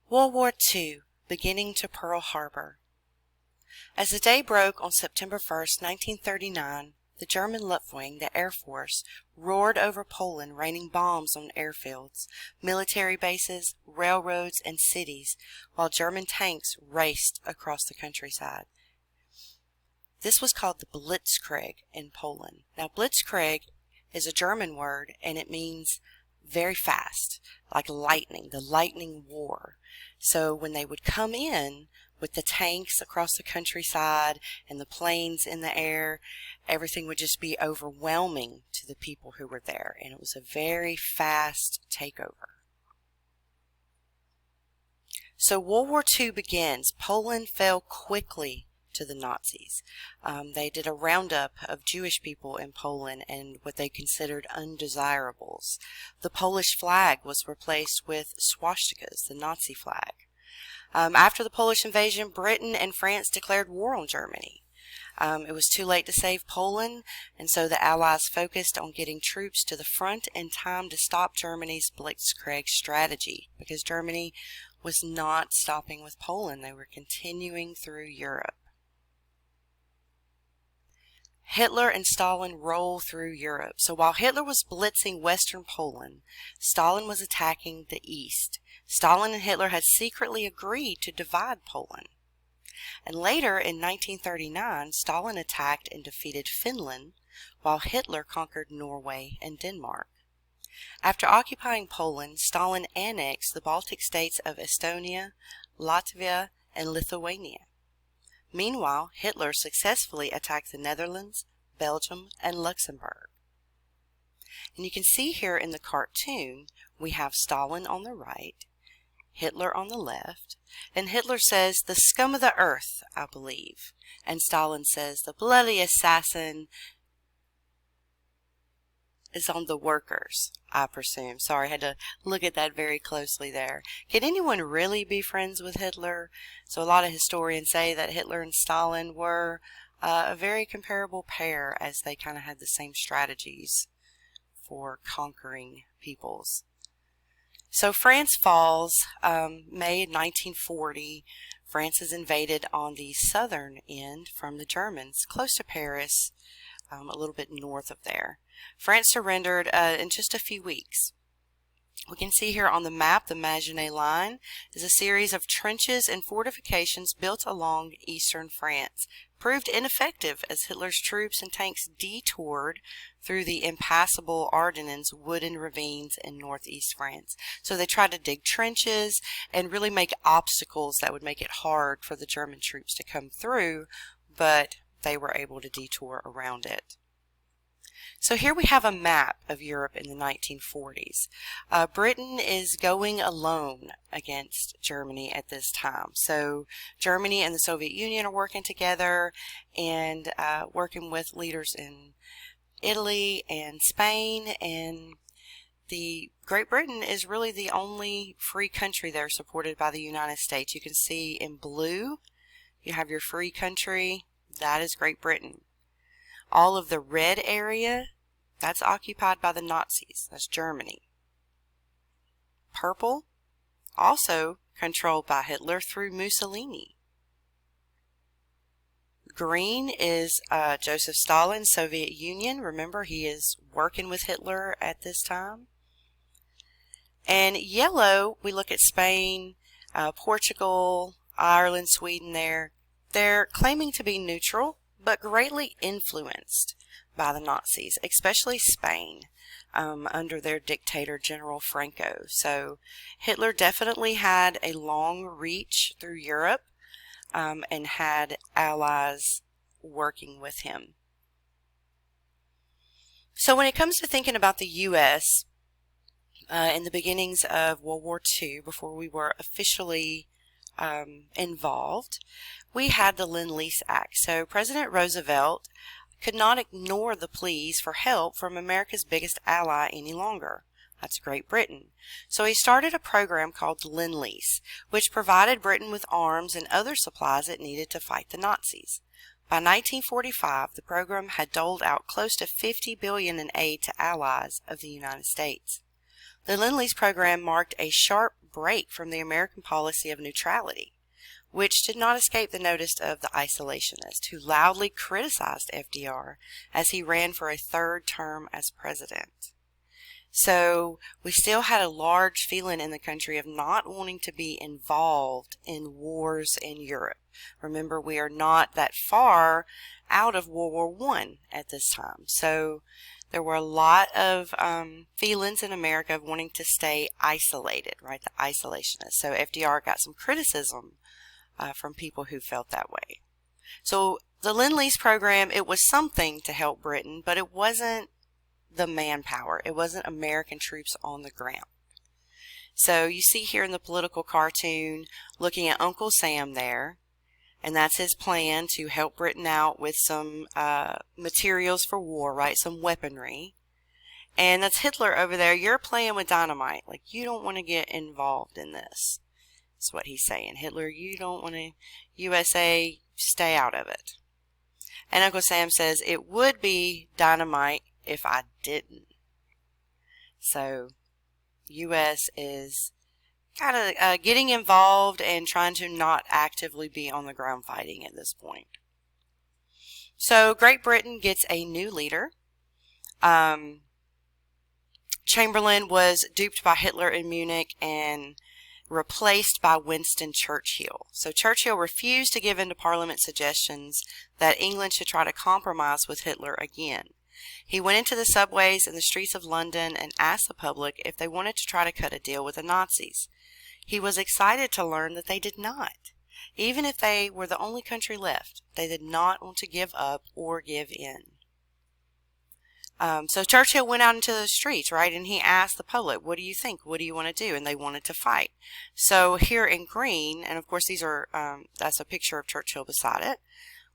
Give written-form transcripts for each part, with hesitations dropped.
World War II, beginning to Pearl Harbor. As the day broke on September 1st, 1939, the German Luftwaffe, the Air Force, roared over Poland, raining bombs on airfields, military bases, railroads, and cities, while German tanks raced across the countryside. This was called the Blitzkrieg in Poland. Now, Blitzkrieg is a German word, and it means very fast, like lightning, the lightning war. So when they would come in with the tanks across the countryside and the planes in the air, everything would just be overwhelming to the people who were there, and it was a very fast takeover. So World War II begins. Poland fell quickly to the Nazis. They did a roundup of Jewish people in Poland and what they considered undesirables. The Polish flag was replaced with swastikas, the Nazi flag. After the Polish invasion, Britain and France declared war on Germany. It was too late to save Poland, and so the Allies focused on getting troops to the front in time to stop Germany's Blitzkrieg strategy, because Germany was not stopping with Poland. They were continuing through Europe. Hitler and Stalin roll through Europe. So while Hitler was blitzing Western Poland, Stalin was attacking the East. Stalin and Hitler had secretly agreed to divide Poland. And later in 1939, Stalin attacked and defeated Finland, while Hitler conquered Norway and Denmark. After occupying Poland, Stalin annexed the Baltic states of Estonia, Latvia, and Lithuania. Meanwhile, Hitler successfully attacked the Netherlands, Belgium, and Luxembourg. And you can see here in the cartoon, we have Stalin on the right, Hitler on the left, and Hitler says, "The scum of the earth, I believe." And Stalin says, "The bloody assassin is on the workers, I presume." Sorry, I had to look at that very closely there. Can anyone really be friends with Hitler? So a lot of historians say that Hitler and Stalin were a very comparable pair, as they kind of had the same strategies for conquering peoples. So France falls May 1940. France is invaded on the southern end from the Germans, close to Paris, a little bit north of there. France surrendered in just a few weeks. We can see here on the map the Maginot Line is a series of trenches and fortifications built along eastern France, proved ineffective as Hitler's troops and tanks detoured through the impassable Ardennes wooden ravines in northeast France. So they tried to dig trenches and really make obstacles that would make it hard for the German troops to come through, but they were able to detour around it. So here we have a map of Europe in the 1940s. Britain is going alone against Germany at this time. So Germany and the Soviet Union are working together and working with leaders in Italy and Spain, and the Great Britain is really the only free country there supported by the United States. You can see in blue, you have your free country. That is Great Britain. All of the red area, that's occupied by the Nazis. That's Germany. Purple, also controlled by Hitler through Mussolini. Green is Joseph Stalin, Soviet Union. Remember, he is working with Hitler at this time. And yellow, we look at Spain, Portugal, Ireland, Sweden there. They're claiming to be neutral, but greatly influenced by the Nazis, especially Spain, under their dictator General Franco. So Hitler definitely had a long reach through Europe and had allies working with him. So when it comes to thinking about the U.S. In the beginnings of World War II, before we were officially involved, we had the Lynnlease Act. So President Roosevelt could not ignore the pleas for help from America's biggest ally any longer. That's Great Britain. So he started a program called Lynnlease, which provided Britain with arms and other supplies it needed to fight the Nazis. By 1945, the program had doled out close to $50 billion in aid to allies of the United States. The Lynnlease program marked a sharp break from the American policy of neutrality, which did not escape the notice of the isolationists, who loudly criticized FDR as he ran for a third term as president. So we still had a large feeling in the country of not wanting to be involved in wars in Europe. Remember, we are not that far out of World War I at this time. So there were a lot of feelings in America of wanting to stay isolated, right? The isolationists. So FDR got some criticism from people who felt that way. So the Lend-Lease program, it was something to help Britain, but it wasn't the manpower. It wasn't American troops on the ground. So you see here in the political cartoon, looking at Uncle Sam there, and that's his plan to help Britain out with some materials for war, right? Some weaponry. And that's Hitler over there. You're playing with dynamite. Like, you don't want to get involved in this. That's what he's saying. Hitler, you don't want to, USA, stay out of it. And Uncle Sam says, it would be dynamite if I didn't. So, U.S. is kind of getting involved and trying to not actively be on the ground fighting at this point. So, Great Britain gets a new leader. Chamberlain was duped by Hitler in Munich and replaced by Winston Churchill. So Churchill refused to give in to Parliament's suggestions that England should try to compromise with Hitler again. He went into the subways and the streets of London and asked the public if they wanted to try to cut a deal with the Nazis. He was excited to learn that they did not. Even if they were the only country left, they did not want to give up or give in. So Churchill went out into the streets, right, and he asked the public, what do you think? What do you want to do? And they wanted to fight. So here in green, and of course these are, that's a picture of Churchill beside it,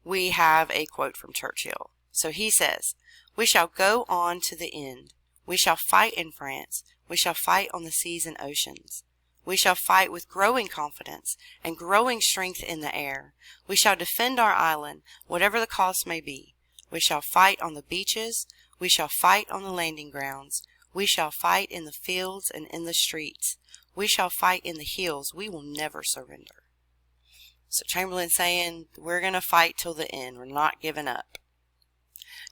we have a quote from Churchill. So he says, "We shall go on to the end. We shall fight in France. We shall fight on the seas and oceans. We shall fight with growing confidence and growing strength in the air. We shall defend our island, whatever the cost may be. We shall fight on the beaches. We shall fight on the landing grounds. We shall fight in the fields and in the streets. We shall fight in the hills. We will never surrender." So Chamberlain's saying, we're going to fight till the end. We're not giving up.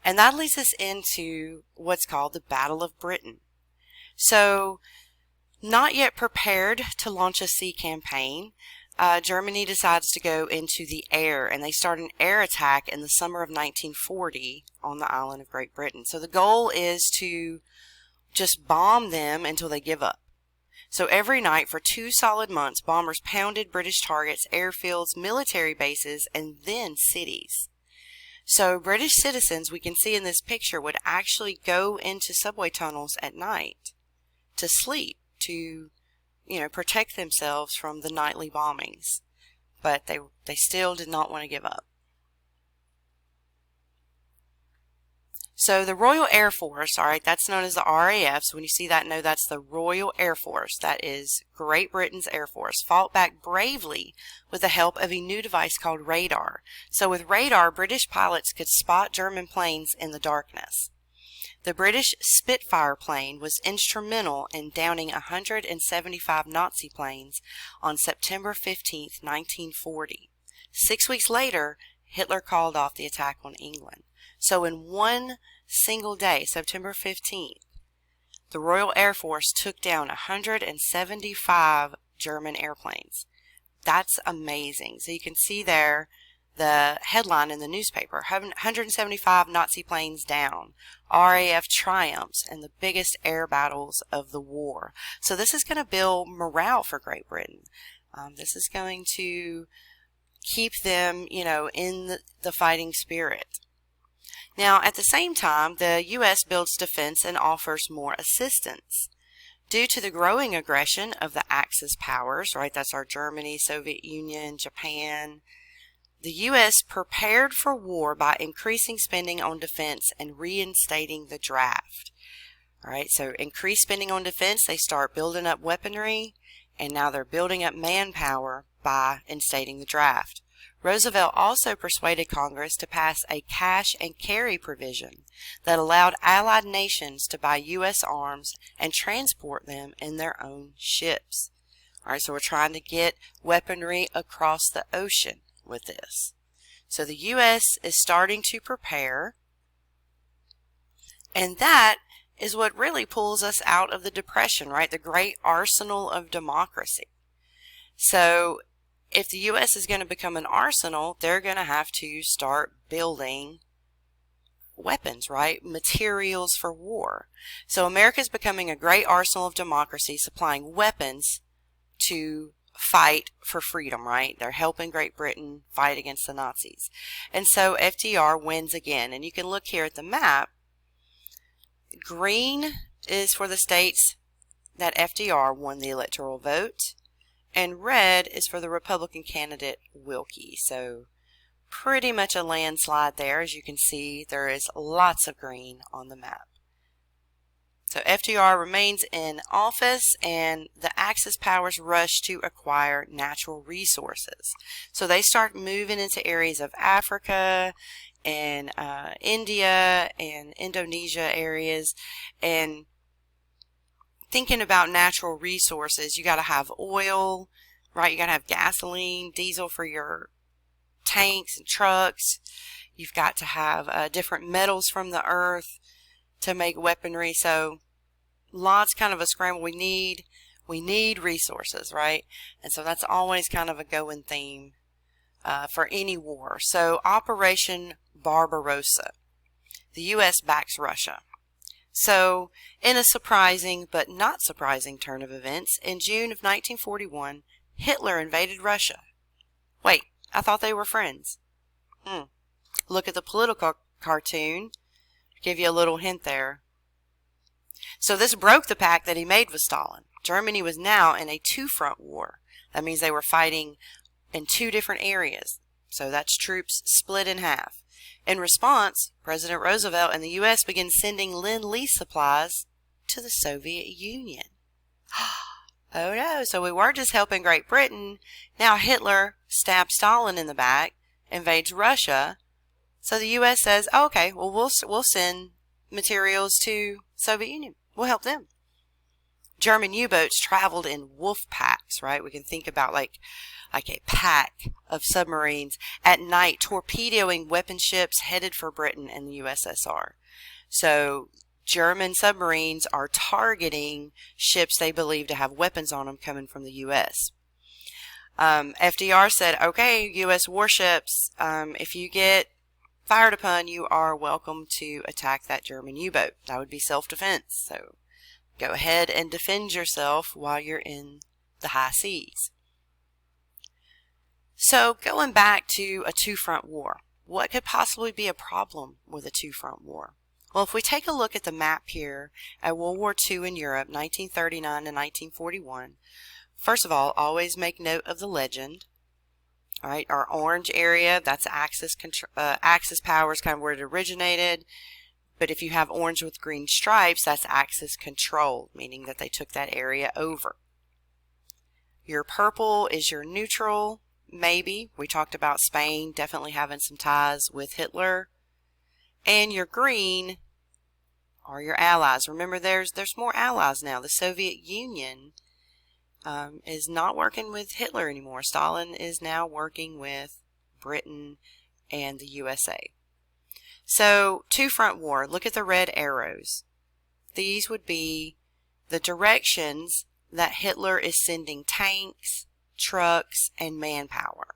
And that leads us into what's called the Battle of Britain. So, not yet prepared to launch a sea campaign, Germany decides to go into the air, and they start an air attack in the summer of 1940 on the island of Great Britain. So the goal is to just bomb them until they give up. So every night for 2 solid months, bombers pounded British targets, airfields, military bases, and then cities. So British citizens, we can see in this picture, would actually go into subway tunnels at night to sleep, to protect themselves from the nightly bombings. But they still did not want to give up. So the Royal Air Force, alright, that's known as the RAF. So when you see that, know that's the Royal Air Force. That is Great Britain's Air Force. Fought back bravely with the help of a new device called radar. So with radar, British pilots could spot German planes in the darkness. The British Spitfire plane was instrumental in downing 175 Nazi planes on September 15, 1940. 6 weeks later, Hitler called off the attack on England. So in one single day, September 15th, the Royal Air Force took down 175 German airplanes. That's amazing. So you can see there the headline in the newspaper, 175 Nazi planes down, RAF triumphs in the biggest air battles of the war. So this is going to build morale for Great Britain. This is going to keep them, in the fighting spirit. Now, at the same time, the U.S. builds defense and offers more assistance. Due to the growing aggression of the Axis powers, right, that's our Germany, Soviet Union, Japan, the U.S. prepared for war by increasing spending on defense and reinstating the draft. All right, so increased spending on defense, they start building up weaponry, and now they're building up manpower by instating the draft. Roosevelt also persuaded Congress to pass a cash and carry provision that allowed Allied nations to buy U.S. arms and transport them in their own ships. All right, so we're trying to get weaponry across the ocean with this. So the U.S. is starting to prepare, and that is what really pulls us out of the Depression, right? The great arsenal of democracy. So if the U.S. is going to become an arsenal, they're going to have to start building weapons, right? Materials for war. So America is becoming a great arsenal of democracy, supplying weapons to fight for freedom, right? They're helping Great Britain fight against the Nazis. And so FDR wins again. And you can look here at the map. Green is for the states that FDR won the electoral vote, and red is for the Republican candidate Wilkie. So pretty much a landslide there. As you can see, there is lots of green on the map. So FDR remains in office, and the Axis powers rush to acquire natural resources. So they start moving into areas of Africa and India and Indonesia areas, and thinking about natural resources, you got to have oil, right? You got to have gasoline, diesel for your tanks and trucks. You've got to have different metals from the earth to make weaponry. So lots kind of a scramble. We need resources, right? And so that's always kind of a going theme for any war. So Operation Barbarossa. The U.S. backs Russia. So in a surprising but not surprising turn of events, in June of 1941, Hitler invaded Russia. Wait, I thought they were friends. Look at the political cartoon. Give you a little hint there. So this broke the pact that he made with Stalin. Germany was now in a two-front war. That means they were fighting in two different areas. So that's troops split in half. In response, President Roosevelt and the U.S. began sending Lynnlease supplies to the Soviet Union. Oh no, so we weren't just helping Great Britain. Now Hitler stabs Stalin in the back, invades Russia. So the U.S. says, oh, okay, well, we'll send materials to Soviet Union. We'll help them. German U-boats traveled in wolf packs, right? We can think about like a pack of submarines at night torpedoing weapon ships headed for Britain and the USSR. So German submarines are targeting ships they believe to have weapons on them coming from the U.S. FDR said, okay, U.S. warships, if you get fired upon, you are welcome to attack that German U-boat. That would be self-defense. So go ahead and defend yourself while you're in the high seas. So going back to a two-front war, what could possibly be a problem with a two-front war? Well, if we take a look at the map here at World War II in Europe, 1939 to 1941, first of all, always make note of the legend. All right, our orange area, that's Axis powers, kind of where it originated. But if you have orange with green stripes, that's Axis control, meaning that they took that area over. Your purple is your neutral, maybe. We talked about Spain definitely having some ties with Hitler. And your green are your allies. Remember, there's more allies now. The Soviet Union is not working with Hitler anymore. Stalin is now working with Britain and the USA. So, two-front war. Look at the red arrows. These would be the directions that Hitler is sending tanks, trucks, and manpower.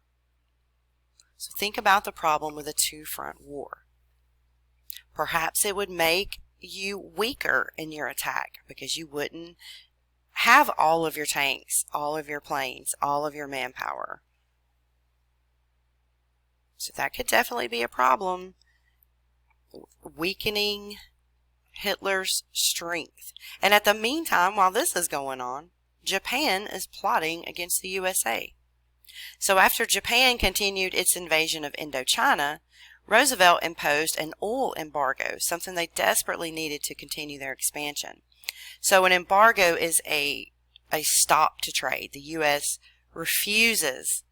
So think about the problem with a two-front war. Perhaps it would make you weaker in your attack because you wouldn't have all of your tanks, all of your planes, all of your manpower. So that could definitely be a problem, weakening Hitler's strength. And at the meantime, while this is going on, Japan is plotting against the USA. So after Japan continued its invasion of Indochina, Roosevelt imposed an oil embargo, something they desperately needed to continue their expansion. So an embargo is a stop to trade. The U.S. refuses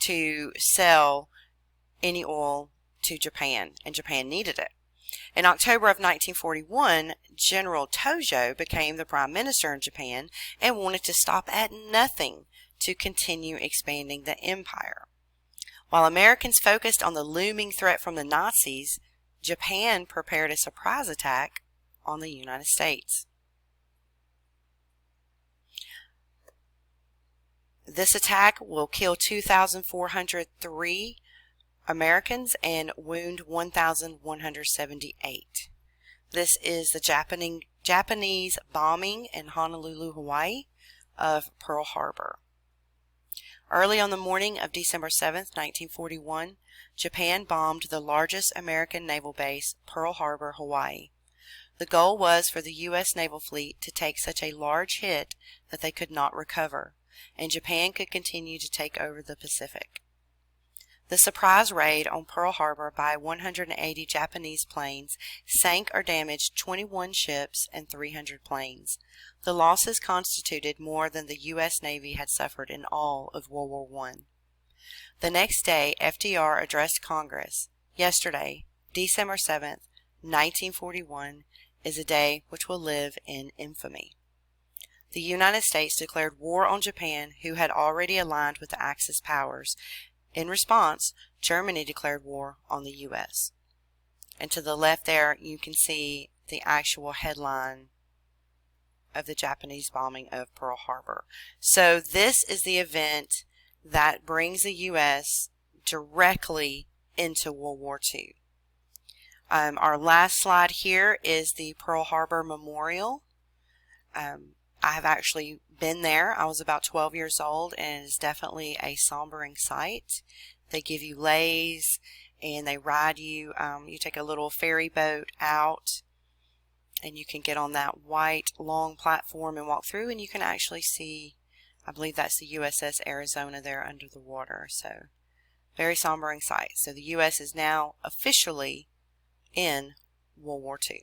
to sell any oil to Japan, and Japan needed it. In October of 1941, General Tojo became the prime minister in Japan and wanted to stop at nothing to continue expanding the empire. While Americans focused on the looming threat from the Nazis, Japan prepared a surprise attack on the United States. This attack will kill 2,403 Americans and wound 1,178. This is the Japanese bombing in Honolulu, Hawaii of Pearl Harbor. Early on the morning of December 7, 1941, Japan bombed the largest American naval base, Pearl Harbor, Hawaii. The goal was for the U.S. naval fleet to take such a large hit that they could not recover, and Japan could continue to take over the Pacific. The surprise raid on Pearl Harbor by 180 Japanese planes sank or damaged 21 ships and 300 planes. The losses constituted more than the U.S. Navy had suffered in all of World War I. The next day, FDR addressed Congress. Yesterday, December 7th, 1941, is a day which will live in infamy. The United States declared war on Japan, who had already aligned with the Axis powers. In response, Germany declared war on the U.S. And to the left there, you can see the actual headline of the Japanese bombing of Pearl Harbor. So this is the event that brings the U.S. directly into World War II. Our last slide here is the Pearl Harbor Memorial. I have actually been there. I was about 12 years old, and it is definitely a sombering sight. They give you leis and they ride you. You take a little ferry boat out, and you can get on that white long platform and walk through, and you can actually see, I believe that's the USS Arizona there under the water. So very sombering sight. So the U.S. is now officially in World War II.